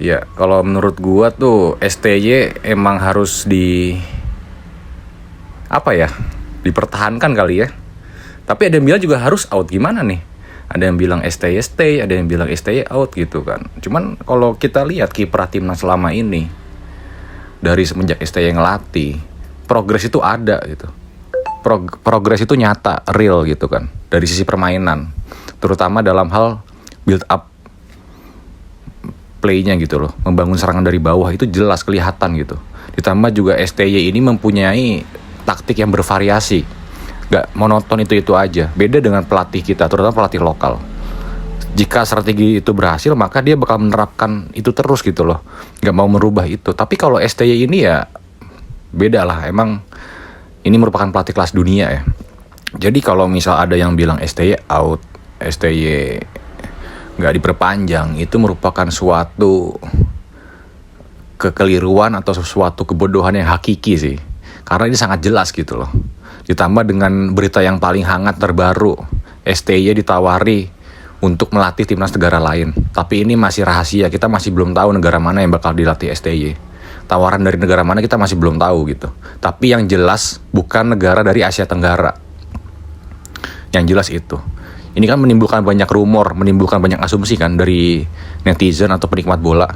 Ya, kalau menurut gua tuh STY emang harus apa ya? Dipertahankan kali ya. Tapi ada yang bilang juga harus out, gimana nih? Ada yang bilang STY stay, ada yang bilang STY out gitu kan. Cuman kalau kita lihat kiprah timnas selama ini dari semenjak STY ngelatih, progres itu ada gitu. Progres itu nyata, real gitu kan. Dari sisi permainan, terutama dalam hal build up play-nya gitu loh, membangun serangan dari bawah itu jelas kelihatan gitu. Ditambah juga STY ini mempunyai taktik yang bervariasi, gak monoton itu aja. Beda dengan pelatih kita, terutama pelatih lokal. Jika strategi itu berhasil, maka dia bakal menerapkan itu terus gitu loh, gak mau merubah itu. Tapi kalau STY ini ya beda lah, emang ini merupakan pelatih kelas dunia ya. Jadi kalau misal ada yang bilang STY out, STY nggak diperpanjang, itu merupakan suatu kekeliruan atau sesuatu kebodohan yang hakiki sih, karena ini sangat jelas gitu loh. Ditambah dengan berita yang paling hangat terbaru, STY ditawari untuk melatih timnas negara lain, tapi ini masih rahasia, kita masih belum tahu negara mana yang bakal dilatih STY. Tawaran dari negara mana kita masih belum tahu gitu, tapi yang jelas bukan negara dari Asia Tenggara, yang jelas itu. Ini kan menimbulkan banyak rumor, menimbulkan banyak asumsi kan dari netizen atau penikmat bola.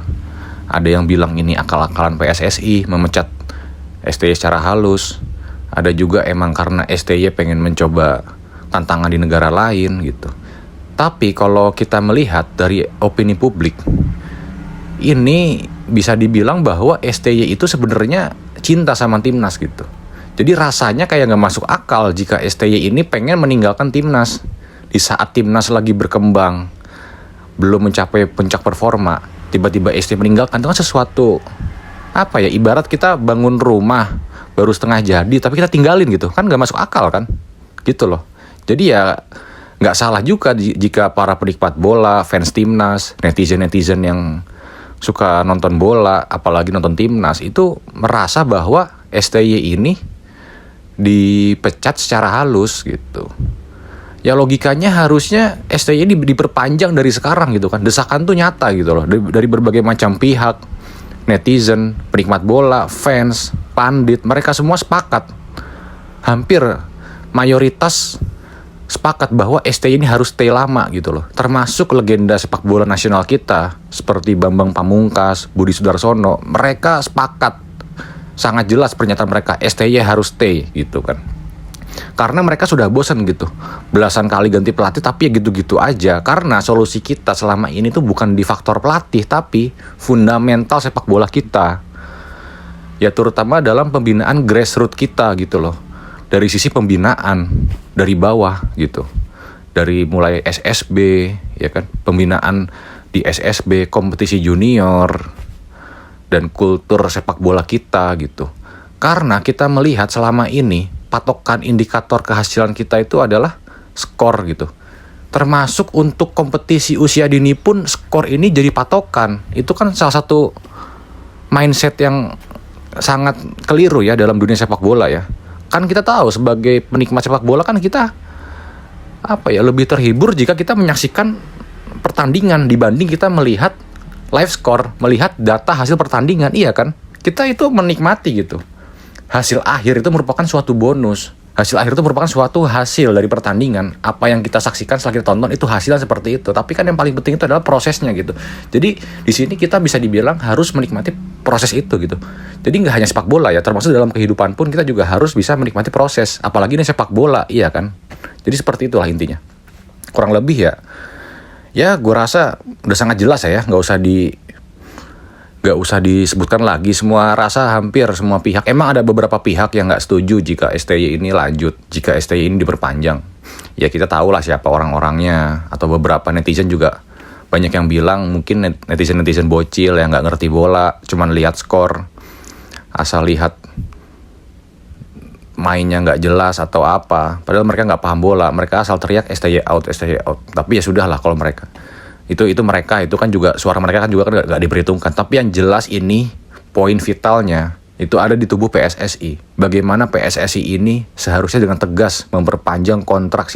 Ada yang bilang ini akal-akalan PSSI memecat STY secara halus. Ada juga emang karena STY pengen mencoba tantangan di negara lain gitu. Tapi kalau kita melihat dari opini publik, ini bisa dibilang bahwa STY itu sebenarnya cinta sama timnas gitu. Jadi rasanya kayak gak masuk akal jika STY ini pengen meninggalkan timnas di saat timnas lagi berkembang, belum mencapai puncak performa, tiba-tiba STY meninggalkan. Itu kan sesuatu apa ya, ibarat kita bangun rumah baru setengah jadi tapi kita tinggalin gitu, kan gak masuk akal kan gitu loh. Jadi ya gak salah juga jika para penikmat bola, fans timnas, netizen yang suka nonton bola, apalagi nonton timnas, itu merasa bahwa STY ini dipecat secara halus gitu. Ya logikanya harusnya STY ini diperpanjang dari sekarang gitu kan. Desakan tuh nyata gitu loh, dari berbagai macam pihak, netizen, penikmat bola, fans, pandit, mereka semua sepakat, hampir mayoritas sepakat bahwa STY ini harus stay lama gitu loh. Termasuk legenda sepak bola nasional kita seperti Bambang Pamungkas, Budi Sudarsono, mereka sepakat, sangat jelas pernyataan mereka, STY harus stay gitu kan. Karena mereka sudah bosan gitu, belasan kali ganti pelatih tapi ya gitu-gitu aja. Karena solusi kita selama ini tuh bukan di faktor pelatih, tapi fundamental sepak bola kita, ya terutama dalam pembinaan grassroots kita gitu loh. Dari sisi pembinaan dari bawah gitu, dari mulai SSB ya kan, pembinaan di SSB, kompetisi junior, dan kultur sepak bola kita gitu. Karena kita melihat selama ini patokan indikator kehasilan kita itu adalah skor gitu. Termasuk untuk kompetisi usia dini pun skor ini jadi patokan. Itu kan salah satu mindset yang sangat keliru ya dalam dunia sepak bola ya. Kan kita tahu sebagai penikmat sepak bola kan kita lebih terhibur jika kita menyaksikan pertandingan dibanding kita melihat live score, melihat data hasil pertandingan, iya kan? Kita itu menikmati gitu. Hasil akhir itu merupakan suatu bonus. Hasil akhir itu merupakan suatu hasil dari pertandingan. Apa yang kita saksikan setelah kita tonton itu hasilnya seperti itu. Tapi kan yang paling penting itu adalah prosesnya gitu. Jadi di sini kita bisa dibilang harus menikmati proses itu gitu. Jadi nggak hanya sepak bola ya, termasuk dalam kehidupan pun kita juga harus bisa menikmati proses. Apalagi ini sepak bola, iya kan? Jadi seperti itulah intinya. Kurang lebih ya gue rasa udah sangat jelas ya, nggak usah disebutkan lagi. Semua rasa hampir semua pihak, emang ada beberapa pihak yang nggak setuju jika STY ini lanjut, jika STY ini diperpanjang. Ya kita tahu lah siapa orang-orangnya, atau beberapa netizen juga banyak yang bilang mungkin netizen bocil yang nggak ngerti bola, cuman lihat skor, asal lihat mainnya nggak jelas atau apa, padahal mereka nggak paham bola, mereka asal teriak STY out. Tapi ya sudahlah, kalau mereka itu mereka itu kan juga suara mereka kan juga kan gak diperhitungkan. Tapi yang jelas ini poin vitalnya itu ada di tubuh PSSI. Bagaimana PSSI ini seharusnya dengan tegas memperpanjang kontrak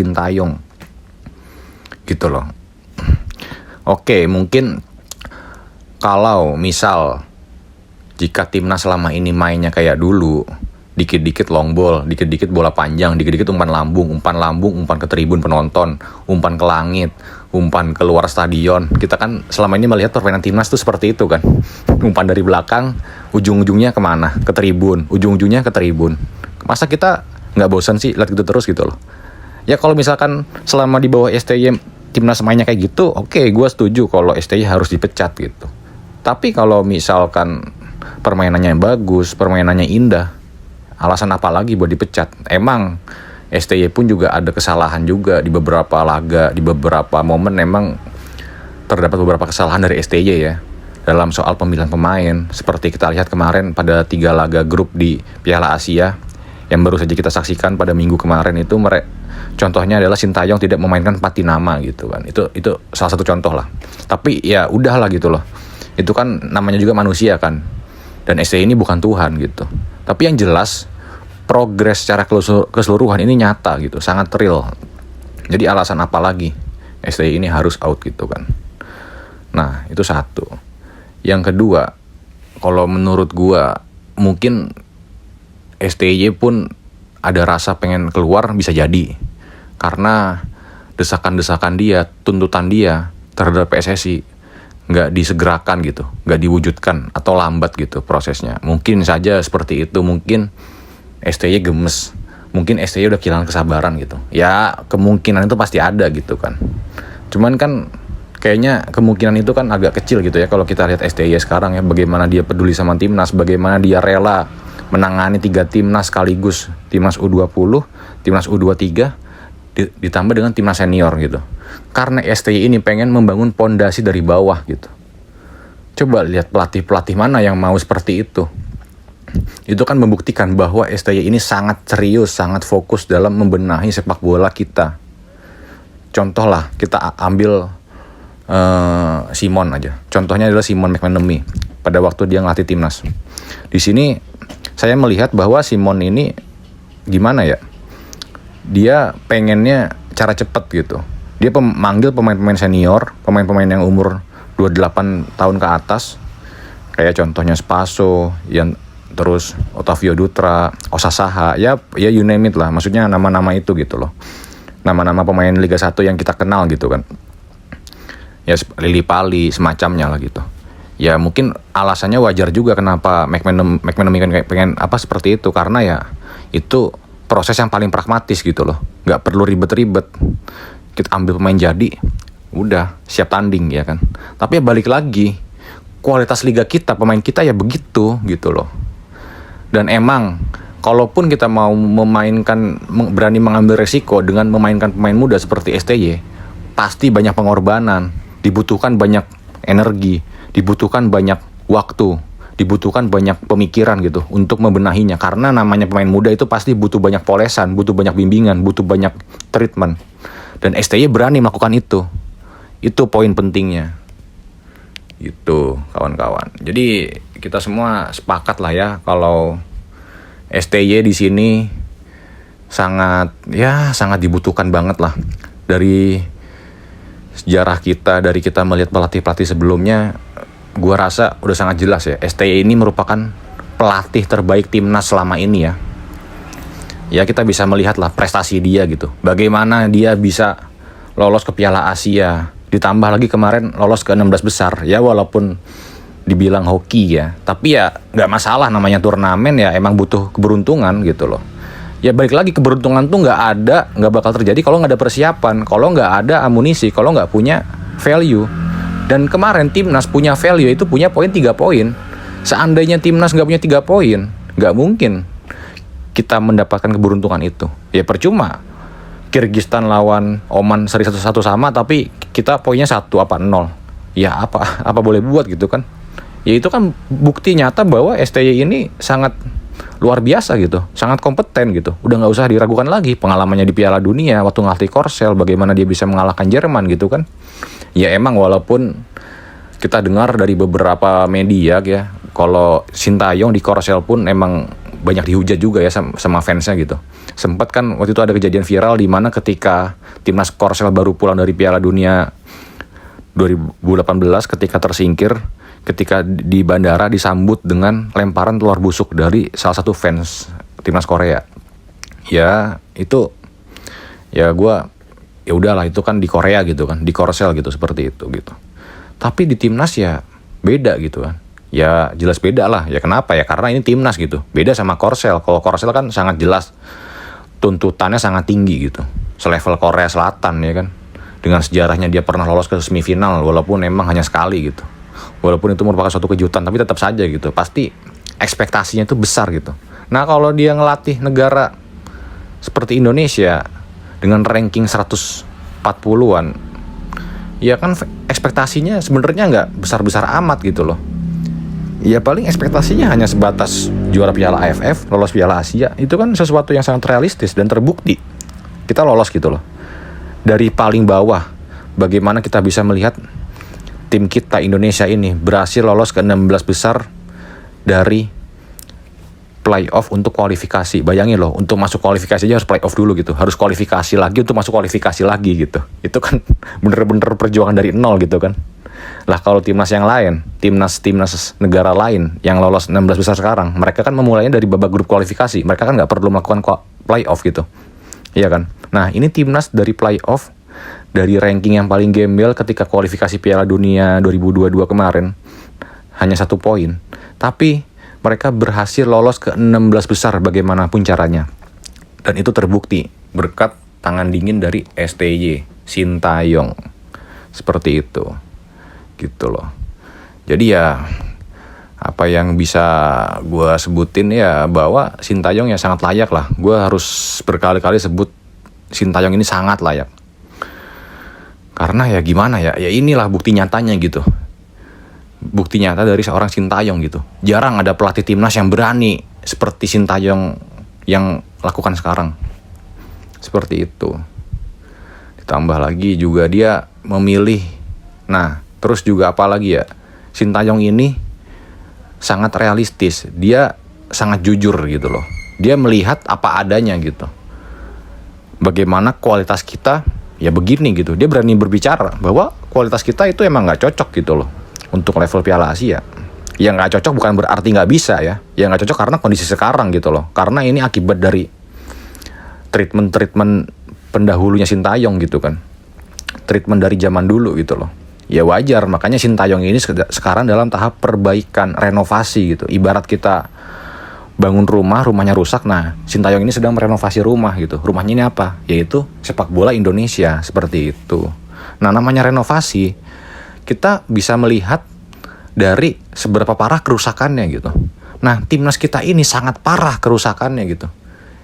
Kalau misal jika timnas selama ini mainnya kayak dulu, dikit-dikit long ball, dikit-dikit bola panjang, dikit-dikit umpan lambung, umpan ke tribun penonton, umpan ke langit, umpan keluar stadion. Kita kan selama ini melihat permainan timnas tuh seperti itu kan. Umpan dari belakang, ujung-ujungnya kemana? Ke tribun, ujung-ujungnya ke tribun. Masa kita nggak bosan sih lihat gitu terus gitu loh? Ya kalau misalkan selama di bawah STY timnas mainnya kayak gitu, oke, gue setuju kalau STY harus dipecat gitu. Tapi kalau misalkan permainannya bagus, permainannya indah, alasan apa lagi buat dipecat? Emang STY pun juga ada kesalahan juga di beberapa laga, di beberapa momen emang terdapat beberapa kesalahan dari STY ya dalam soal pemilihan pemain. Seperti kita lihat kemarin pada 3 laga grup di Piala Asia yang baru saja kita saksikan pada minggu kemarin itu, contohnya adalah Sintayong tidak memainkan Patinama gitu kan. Itu salah satu contoh lah. Tapi ya udahlah gitu loh. Itu kan namanya juga manusia kan. Dan STY ini bukan Tuhan gitu. Tapi yang jelas progres secara keseluruhan ini nyata gitu, sangat real. Jadi alasan apa lagi STY ini harus out gitu kan. Nah, itu satu. Yang kedua, kalau menurut gua mungkin STY pun ada rasa pengen keluar, bisa jadi. Karena desakan-desakan dia, tuntutan dia terhadap PSSI nggak disegerakan gitu, nggak diwujudkan atau lambat gitu prosesnya. Mungkin saja seperti itu, mungkin STY gemes, mungkin STY udah kehilangan kesabaran gitu. Ya kemungkinan itu pasti ada gitu kan. Cuman kan kayaknya kemungkinan itu kan agak kecil gitu ya kalau kita lihat STY sekarang ya, bagaimana dia peduli sama timnas, bagaimana dia rela menangani 3 timnas sekaligus, timnas U20, timnas U23, ditambah dengan timnas senior gitu. Karena STY ini pengen membangun pondasi dari bawah gitu. Coba lihat pelatih-pelatih mana yang mau seperti itu. Itu kan membuktikan bahwa STY ini sangat serius, sangat fokus dalam membenahi sepak bola kita. Contoh lah, kita ambil Simon aja. Contohnya adalah Simon McManamy pada waktu dia ngelatih timnas. Di sini saya melihat bahwa Simon ini gimana ya? Dia pengennya cara cepet gitu. Dia manggil pemain-pemain senior, pemain-pemain yang umur 28 tahun ke atas. Kayak contohnya Spaso, yang terus Otavio Dutra, Osasaha, ya you name it lah. Maksudnya nama-nama itu gitu loh. Nama-nama pemain Liga 1 yang kita kenal gitu kan. Ya Lili Pali, semacamnya lah gitu. Ya mungkin alasannya wajar juga kenapa McManamy kan pengen apa seperti itu. Karena ya itu proses yang paling pragmatis gitu loh. Gak perlu ribet-ribet. Kita ambil pemain jadi, udah siap tanding ya kan. Tapi ya balik lagi, kualitas liga kita, pemain kita ya begitu gitu loh. Dan emang kalaupun kita mau berani mengambil resiko dengan memainkan pemain muda seperti STY, pasti banyak pengorbanan, dibutuhkan banyak energi, dibutuhkan banyak waktu, dibutuhkan banyak pemikiran gitu untuk membenahinya. Karena namanya pemain muda itu pasti butuh banyak polesan, butuh banyak bimbingan, butuh banyak treatment. Dan STY berani melakukan itu. Itu poin pentingnya. Itu kawan-kawan. Jadi kita semua sepakat lah ya kalau STY di sini sangat dibutuhkan banget lah. Dari sejarah kita, dari kita melihat pelatih-pelatih sebelumnya, gua rasa udah sangat jelas ya. STY ini merupakan pelatih terbaik timnas selama ini ya. Ya kita bisa melihat lah prestasi dia gitu. Bagaimana dia bisa lolos ke Piala Asia. Ditambah lagi kemarin lolos ke 16 besar. Ya walaupun dibilang hoki ya. Tapi ya gak masalah, namanya turnamen ya emang butuh keberuntungan gitu loh. Ya balik lagi, keberuntungan tuh gak bakal terjadi kalau gak ada persiapan. Kalau gak ada amunisi, kalau gak punya value. Dan kemarin timnas punya value, itu punya poin 3 poin. Seandainya timnas gak punya 3 poin, gak mungkin kita mendapatkan keberuntungan itu. Ya percuma Kyrgyzstan lawan Oman seri 1-1 sama, tapi kita poinnya 1 apa 0. Ya apa boleh buat gitu kan. Ya itu kan bukti nyata bahwa STY ini sangat luar biasa gitu, sangat kompeten gitu. Udah gak usah diragukan lagi pengalamannya di Piala Dunia waktu ngelatih Korsel, bagaimana dia bisa mengalahkan Jerman gitu kan. Ya emang walaupun kita dengar dari beberapa media ya, kalau Sintayong di Korsel pun emang banyak dihujat juga ya sama fansnya gitu. Sempat kan waktu itu ada kejadian viral di mana ketika timnas Korsel baru pulang dari Piala Dunia 2018 ketika tersingkir, ketika di bandara disambut dengan lemparan telur busuk dari salah satu fans timnas Korea. Ya itu, ya gue, ya udahlah, itu kan di Korea gitu kan, di Korsel gitu, seperti itu gitu. Tapi di timnas ya beda gitu kan. Ya jelas beda lah. Ya kenapa ya? Karena ini timnas gitu. Beda sama Korsel. Kalau Korsel kan sangat jelas tuntutannya sangat tinggi gitu. Selevel Korea Selatan ya kan. Dengan sejarahnya dia pernah lolos ke semifinal walaupun emang hanya sekali gitu. Walaupun itu merupakan suatu kejutan, tapi tetap saja gitu. Pasti ekspektasinya itu besar gitu. Nah kalau dia ngelatih negara seperti Indonesia dengan ranking 140-an, ya kan ekspektasinya sebenarnya nggak besar-besar amat gitu loh. Ya paling ekspektasinya hanya sebatas juara Piala AFF, lolos Piala Asia. Itu kan sesuatu yang sangat realistis dan terbukti. Kita lolos gitu loh. Dari paling bawah, bagaimana kita bisa melihat tim kita Indonesia ini berhasil lolos ke 16 besar dari playoff untuk kualifikasi. Bayangin loh, untuk masuk kualifikasi aja harus playoff dulu gitu. Harus kualifikasi lagi untuk masuk kualifikasi lagi gitu. Itu kan bener-bener perjuangan dari nol gitu kan. Lah kalau timnas yang lain, timnas negara lain yang lolos 16 besar sekarang, mereka kan memulainya dari babak grup kualifikasi. Mereka kan nggak perlu melakukan playoff gitu. Iya kan? Nah ini timnas dari playoff, dari ranking yang paling gembel ketika kualifikasi Piala Dunia 2022 kemarin, hanya 1 poin. Tapi mereka berhasil lolos ke 16 besar bagaimanapun caranya. Dan itu terbukti berkat tangan dingin dari STY, Sintayong. Seperti itu. Gitu loh. Jadi ya, apa yang bisa gue sebutin ya, bahwa Sintayong ya sangat layak lah. Gue harus berkali-kali sebut Sintayong ini sangat layak. Karena ya gimana ya, ya inilah bukti nyatanya gitu. Bukti nyata dari seorang Sintayong gitu. Jarang ada pelatih timnas yang berani seperti Sintayong yang lakukan sekarang. Seperti itu. Ditambah lagi juga dia memilih. Nah, terus juga apa lagi ya, Sintayong ini sangat realistis. Dia sangat jujur gitu loh. Dia melihat apa adanya gitu. Bagaimana kualitas kita ya begini gitu. Dia berani berbicara bahwa kualitas kita itu emang gak cocok gitu loh untuk level Piala Asia. Yang gak cocok bukan berarti gak bisa ya. Yang gak cocok karena kondisi sekarang gitu loh. Karena ini akibat dari treatment pendahulunya Sintayong gitu kan. Treatment dari zaman dulu gitu loh. Ya wajar, makanya Sintayong ini sekarang dalam tahap perbaikan, renovasi gitu. Ibarat kita bangun rumah, rumahnya rusak. Nah, Sintayong ini sedang merenovasi rumah gitu. Rumahnya ini apa? Yaitu sepak bola Indonesia, seperti itu. Nah, namanya renovasi, kita bisa melihat dari seberapa parah kerusakannya gitu. Nah, timnas kita ini sangat parah kerusakannya gitu.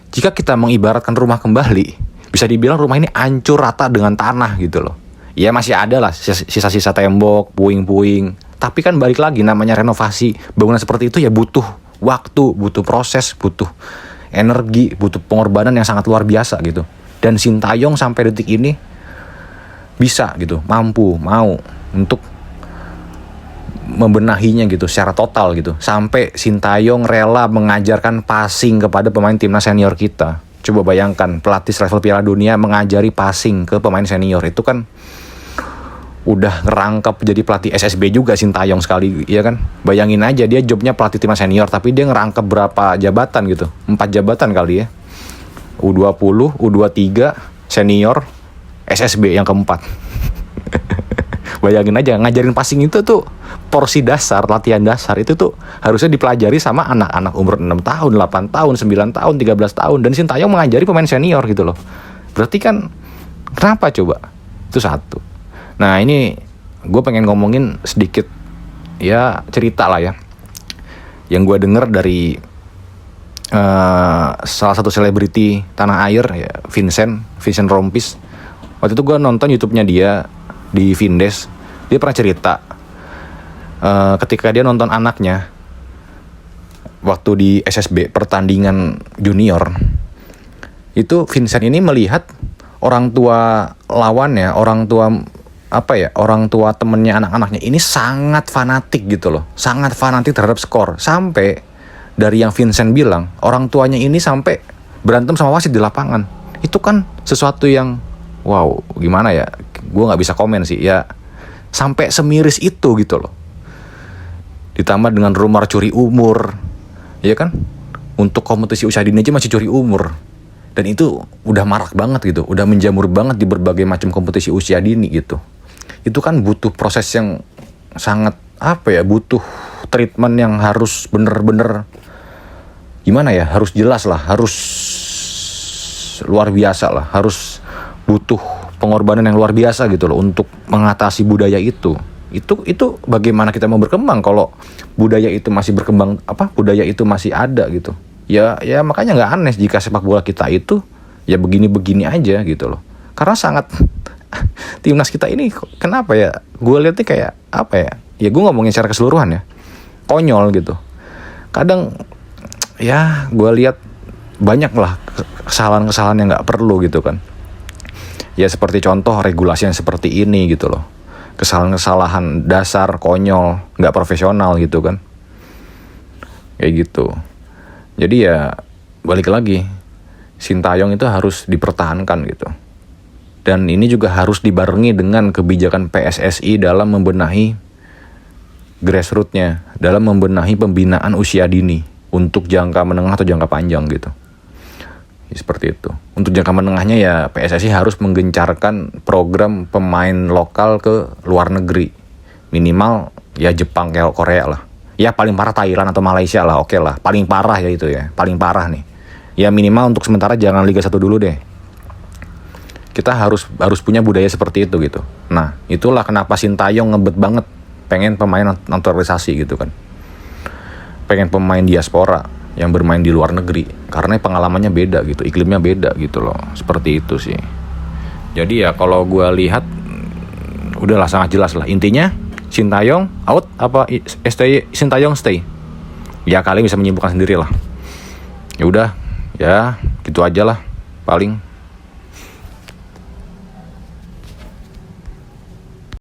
Jika kita mengibaratkan rumah kembali, bisa dibilang rumah ini hancur rata dengan tanah gitu loh. Ya masih ada lah sisa-sisa tembok, puing-puing. Tapi kan balik lagi, namanya renovasi, bangunan seperti itu ya butuh waktu, butuh proses, butuh energi, butuh pengorbanan yang sangat luar biasa gitu. Dan Sintayong sampai detik ini bisa gitu, mampu, mau untuk membenahinya gitu secara total gitu. Sampai Sintayong rela mengajarkan passing kepada pemain timnas senior kita. Coba bayangkan, pelatih level Piala Dunia mengajari passing ke pemain senior. Itu kan udah ngerangkap jadi pelatih SSB juga Sintayong sekali, ya kan? Bayangin aja, dia jobnya pelatih timnas senior, tapi dia ngerangkap berapa jabatan gitu, 4 jabatan kali ya. U20, U23, senior, SSB yang keempat. Bayangin aja, ngajarin passing itu tuh porsi dasar, latihan dasar itu tuh harusnya dipelajari sama anak-anak umur 6 tahun, 8 tahun, 9 tahun, 13 tahun. Dan Sintayong mengajari pemain senior gitu loh. Berarti kan, kenapa coba? Itu satu. Nah ini gue pengen ngomongin sedikit ya cerita lah ya, yang gue denger dari salah satu selebriti tanah air ya, Vincent Rompis. Waktu itu gue nonton YouTube-nya dia di Vindes. Dia pernah cerita ketika dia nonton anaknya waktu di SSB pertandingan junior, itu Vincent ini melihat orang tua lawannya, orang tua temennya anak-anaknya ini sangat fanatik gitu loh, sangat fanatik terhadap skor. Sampai dari yang Vincent bilang, orang tuanya ini sampai berantem sama wasit di lapangan. Itu kan sesuatu yang wow, gimana ya, gue nggak bisa komen sih ya, sampai semiris itu gitu loh. ditambah dengan rumor curi umur, ya kan? Untuk kompetisi usia dini aja masih curi umur, dan itu udah marak banget gitu, udah menjamur banget di berbagai macam kompetisi usia dini gitu. Itu kan butuh proses yang sangat butuh treatment yang harus bener-bener gimana ya, harus jelas lah, harus luar biasa lah, harus butuh pengorbanan yang luar biasa gitu loh untuk mengatasi budaya itu. Itu bagaimana kita mau berkembang kalau budaya itu masih berkembang, budaya itu masih ada gitu. Ya makanya nggak aneh jika sepak bola kita itu ya begini-begini aja gitu loh. Karena sangat timnas kita ini kenapa ya? Gue lihatnya kayak ya gue ngomongin secara keseluruhan ya, konyol gitu. Kadang ya gue lihat banyak lah kesalahan-kesalahan yang nggak perlu gitu kan. Ya seperti contoh regulasi yang seperti ini gitu loh. Kesalahan-kesalahan dasar, konyol, nggak profesional gitu kan. Kayak gitu. Jadi ya balik lagi, Sintayong itu harus dipertahankan gitu. Dan ini juga harus dibarengi dengan kebijakan PSSI dalam membenahi grassroots-nya, dalam membenahi pembinaan usia dini untuk jangka menengah atau jangka panjang gitu. Ya, seperti itu. Untuk jangka menengahnya ya PSSI harus menggencarkan program pemain lokal ke luar negeri. Minimal ya Jepang, kayak Korea lah. Ya paling parah Thailand atau Malaysia lah, oke lah. Paling parah ya itu ya, paling parah nih. Ya minimal untuk sementara jangan Liga 1 dulu deh. Kita harus punya budaya seperti itu gitu. Nah, itulah kenapa Sintayong ngebet banget pengen pemain naturalisasi gitu kan. Pengen pemain diaspora yang bermain di luar negeri, karena pengalamannya beda gitu, iklimnya beda gitu loh, seperti itu sih. Jadi ya kalau gue lihat udahlah sangat jelas lah, intinya Sintayong out Sintayong stay. Ya kalian bisa menyimpulkan sendiri lah. Ya udah, ya gitu aja lah paling.